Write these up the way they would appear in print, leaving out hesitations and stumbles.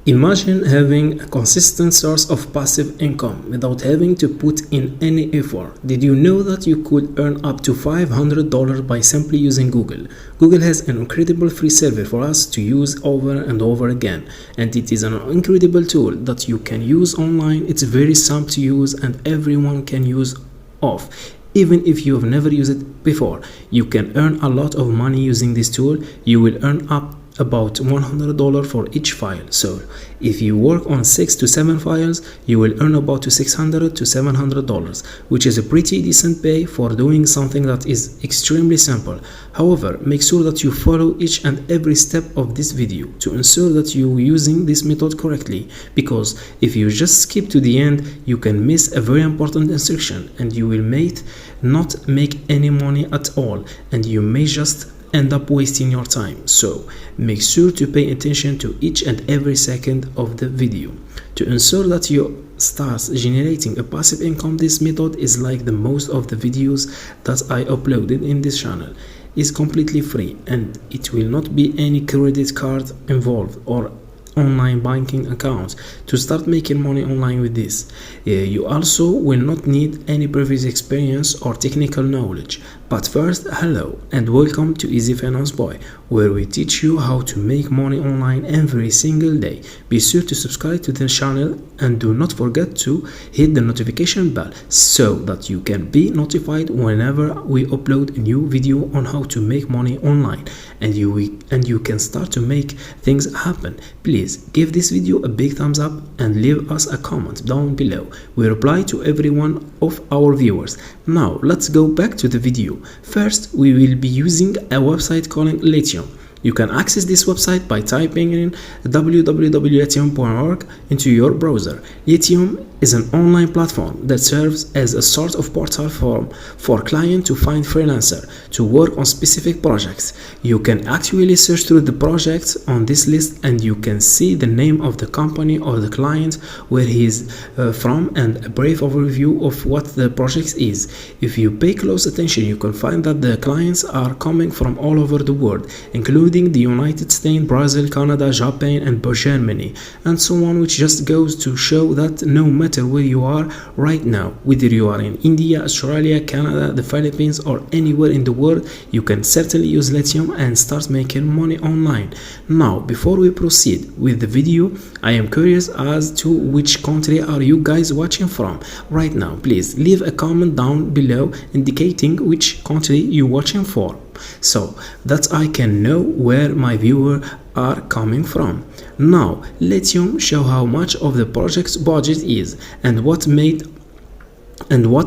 Imagine having a consistent source of passive income without having to put in any effort. Did you know that you could earn up to $500 by simply using Google? Google has an incredible free server for us to use over and over again, and it is an incredible tool that you can use online. It's very simple to use and everyone can use off. Even if you have never used it before, you can earn a lot of money using this tool. You will earn up about $100 for each file. So if you work on 6 to 7 files, you will earn about $600 to $700, which is a pretty decent pay for doing something that is extremely simple. However, make sure that you follow each and every step of this video to ensure that you're using this method correctly, because if you just skip to the end, you can miss a very important instruction and you will not make any money at all, and you may just end up wasting your time. So make sure to pay attention to each and every second of the video to ensure that you start generating a passive income. This method is like the most of the videos that I uploaded in this channel is completely free, and it will not be any credit card involved or online banking account to start making money online with this. You also will not need any previous experience or technical knowledge. But first, hello and welcome to Easy Finance Boy, where we teach you how to make money online every single day. Be sure to subscribe to the channel and do not forget to hit the notification bell so that you can be notified whenever we upload a new video on how to make money online, and you can start to make things happen. Please give this video a big thumbs up and leave us a comment down below. We reply to every one of our viewers. Now let's go back to the video. First, we will be using a website called Lithium. You can access this website by typing in www.lithium.org into your browser. Lithium is an online platform that serves as a sort of portal for clients to find freelancers to work on specific projects. You can actually search through the projects on this list and you can see the name of the company or the client, where he is from, and a brief overview of what the project is. If you pay close attention, you can find that the clients are coming from all over the world, including the United States, Brazil, Canada, Japan, and Germany, and so on, which just goes to show that no matter where you are right now, whether you are in India, Australia, Canada, the Philippines, or anywhere in the world, you can certainly use Lithium and start making money online. Now, before we proceed with the video, I am curious as to which country are you guys watching from right now. Please leave a comment down below indicating which country you're watching for, so that I can know where my viewers are coming from. Now, Lithium show how much of the project's budget is and what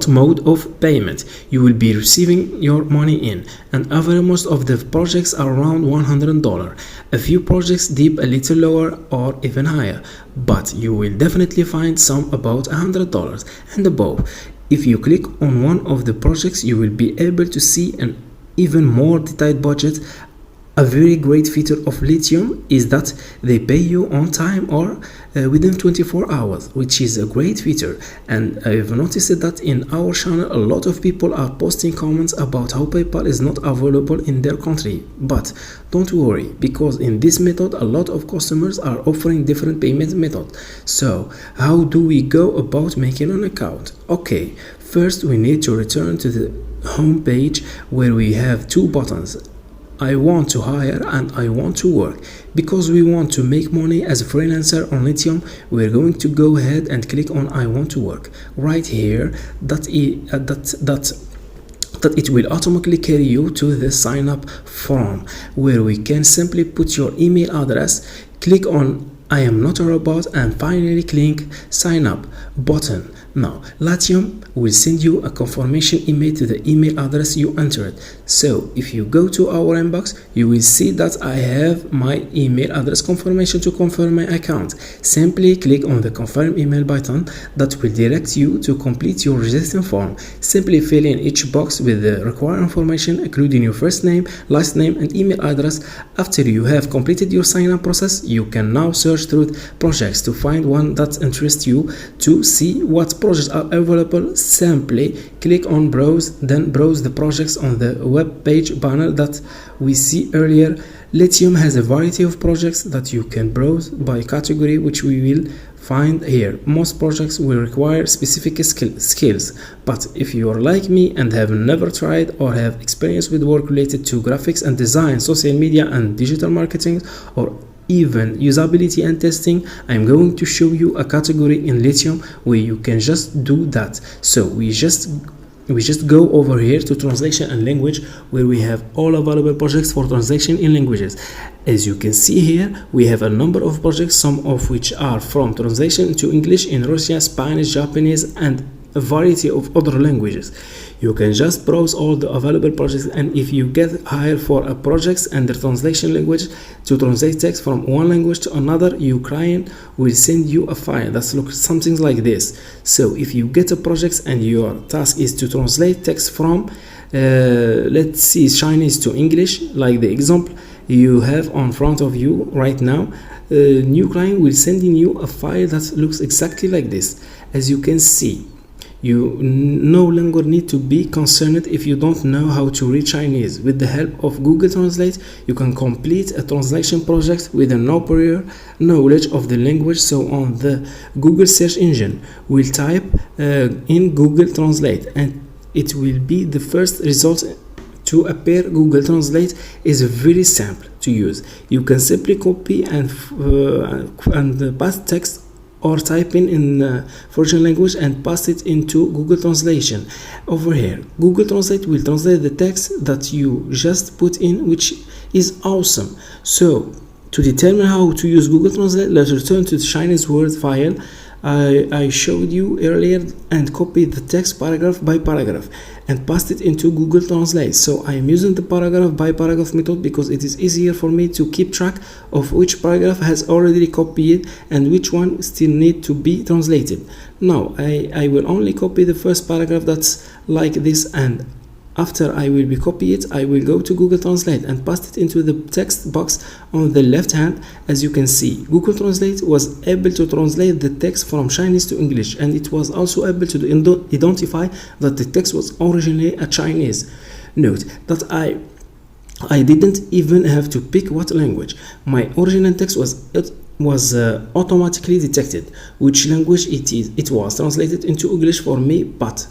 mode of payment you will be receiving your money in, and average most of the projects are around $100. A few projects dip a little lower or even higher, but you will definitely find some about $100 and above. If you click on one of the projects, you will be able to see an even more detailed budget. A very great feature of Lithium is that they pay you on time or within 24 hours, which is a great feature. And I've noticed that in our channel a lot of people are posting comments about how PayPal is not available in their country. But don't worry, because in this method a lot of customers are offering different payment methods. So how do we go about making an account? Okay, first we need to return to the home page where we have two buttons, I want to hire and I want to work. Because we want to make money as a freelancer on Lithium, we're going to go ahead and click on I want to work right here. That it will automatically carry you to the sign up form, where we can simply put your email address, click on I am not a robot, and finally click sign up button. Now Lithium will send you a confirmation email to the email address you entered. So if you go to our inbox, you will see that I have my email address confirmation to confirm my account. Simply click on the confirm email button that will direct you to complete your registration form. Simply fill in each box with the required information, including your first name, last name, and email address. After you have completed your sign up process, you can now search through projects to find one that interests you. To see what projects are available, simply click on browse, then browse the projects on the web page banner that we see earlier. Lithium has a variety of projects that you can browse by category, which we will find here. Most projects will require specific skills, but if you are like me and have never tried or have experience with work related to graphics and design, social media and digital marketing, or even usability and testing, I'm going to show you a category in Lithium where you can just do that. So we just go over here to translation and language, where we have all available projects for translation in languages. As you can see here, we have a number of projects, some of which are from translation into English, in Russian, Spanish, Japanese, and a variety of other languages. You can just browse all the available projects, and if you get hired for a project and the translation language to translate text from one language to another, your client will send you a file that looks something like this. So if you get a project and your task is to translate text from let's see, Chinese to English, like the example you have on front of you right now, new client will send you a file that looks exactly like this. As you can see, you no longer need to be concerned if you don't know how to read Chinese. With the help of Google Translate, you can complete a translation project with no prior knowledge of the language. So on the Google search engine, we'll type in Google Translate, and it will be the first result to appear. Google Translate is very simple to use. You can simply copy and paste text, or type in foreign language and paste it into Google Translation. Over here, Google Translate will translate the text that you just put in, which is awesome. So to determine how to use Google Translate, let's return to the Chinese word file I showed you earlier and copy the text paragraph by paragraph and paste it into Google Translate. So I am using the paragraph by paragraph method because it is easier for me to keep track of which paragraph has already copied and which one still need to be translated. Now I will only copy the first paragraph that's like this, and after I will be copy it, I will go to Google Translate and paste it into the text box on the left hand. As you can see, Google Translate was able to translate the text from Chinese to English, and it was also able to identify that the text was originally a Chinese. Note that I didn't even have to pick what language. My original text was automatically detected which language it was translated into English for me. But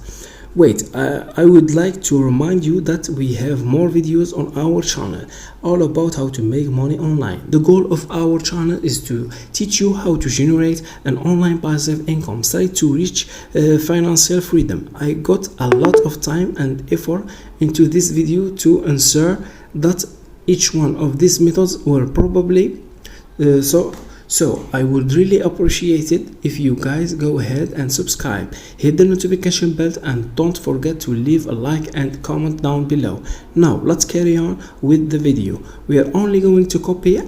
wait, I would like to remind you that we have more videos on our channel all about how to make money online. The goal of our channel is to teach you how to generate an online passive income site to reach financial freedom. I got a lot of time and effort into this video to ensure that each one of these methods were probably so I would really appreciate it if you guys go ahead and subscribe, hit the notification bell, and don't forget to leave a like and comment down below. Now let's carry on with the video. We are only going to copy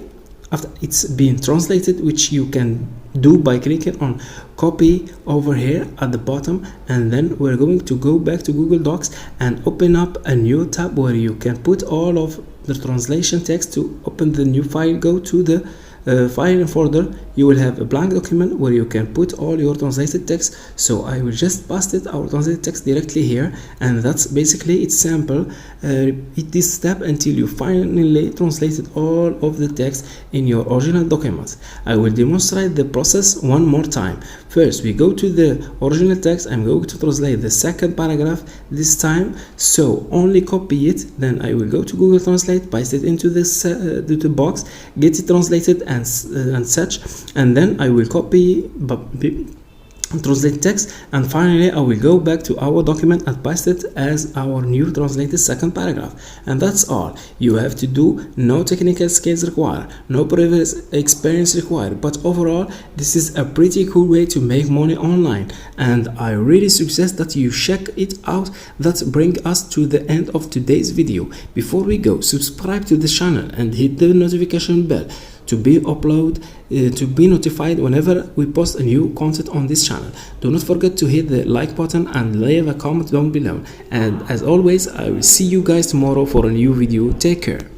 after it's been translated, which you can do by clicking on copy over here at the bottom, and then we're going to go back to Google Docs and open up a new tab where you can put all of the translation text. To open the new file, go to the file and folder. You will have a blank document where you can put all your translated text. So I will just paste it, our translated text, directly here, and that's basically it's sample. Repeat this step until you finally translated all of the text in your original document. I will demonstrate the process one more time. First, we go to the original text. I'm going to translate the second paragraph this time, so only copy it. Then I will go to Google Translate, paste it into this the box, get it translated and such, and then I will copy translate text, and finally I will go back to our document and paste it as our new translated second paragraph. And that's all you have to do. No technical skills required, no previous experience required, but overall this is a pretty cool way to make money online, and I really suggest that you check it out. That brings us to the end of today's video. Before we go, subscribe to the channel and hit the notification bell to be notified whenever we post a new content on this channel. Do not forget to hit the like button and leave a comment down below, and as always I will see you guys tomorrow for a new video. Take care.